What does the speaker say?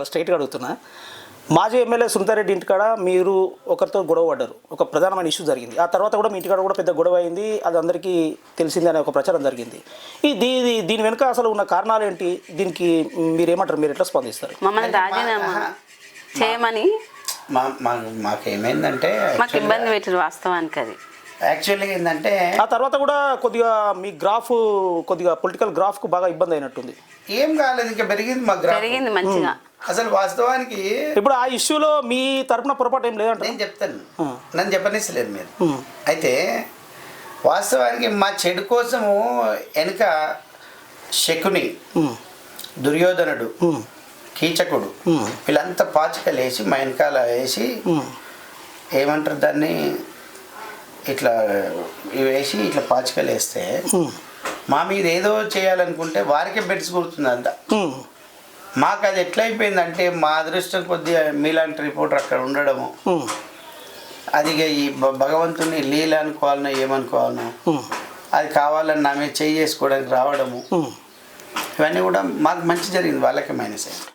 చాలా స్ట్రైట్గా అడుగుతున్నా. మాజీ ఎమ్మెల్యే సునీతారెడ్డి ఇంటికాడ మీరు ఒకరితో గొడవ పడ్డారు, ఒక ప్రధానమైన ఇష్యూ జరిగింది. ఆ తర్వాత కూడా మీ ఇంటికాడ కూడా పెద్ద గొడవ అయింది, అది అందరికీ తెలిసింది అనే ఒక ప్రచారం జరిగింది. దీని వెనుక అసలు ఉన్న కారణాలు ఏంటి? దీనికి మీరేమంటారు? మీరు ఎట్లా స్పందిస్తారు? మమ్మల్ని రాజీనామా చేయమని మాకేమైందంటే మాకు ఇబ్బంది పెట్టారు వాస్తవానికి. అది యాక్చువల్లీ ఏంటంటే ఆ తర్వాత కూడా కొద్దిగా మీ గ్రాఫ్ కొద్దిగా పొలిటికల్ గ్రాఫ్కు బాగా ఇబ్బంది అయినట్టుంది. ఏం కాలేదు, ఇంకా పెరిగింది మా గ్రాఫ్, పెరిగింది మంచిగా. అసలు వాస్తవానికి ఇప్పుడు ఆ ఇష్యూలో మీ తరపున పొరపాటు ఏం లేదంటే నేను చెప్తాను, నన్ను చెప్పనిస్తలేదు మీరు. అయితే వాస్తవానికి మా చెడు కోసము వెనుక శకుని, దుర్యోధనుడు, కీచకుడు వీళ్ళంతా పాచికలు వేసి మా వెనకాల వేసి ఏమంటారు దాన్ని, ఇట్లా వేసి ఇట్లా పాచికలు వేస్తే మా మీద ఏదో చేయాలనుకుంటే వారికే బెడ్స్ కూర్చుంది అంతా. మాకు అది ఎట్లయిపోయిందంటే మా అదృష్టం కొద్దిగా మీలాంటి రిపోర్టర్ అక్కడ ఉండడము, అది ఈ భగవంతుని లీల అనుకోవాలనో ఏమనుకోవాలనో, అది కావాలని నా మీద చేసుకోవడానికి రావడము, ఇవన్నీ కూడా మాకు మంచి జరిగింది, వాళ్ళకే మైనస్ అయింది.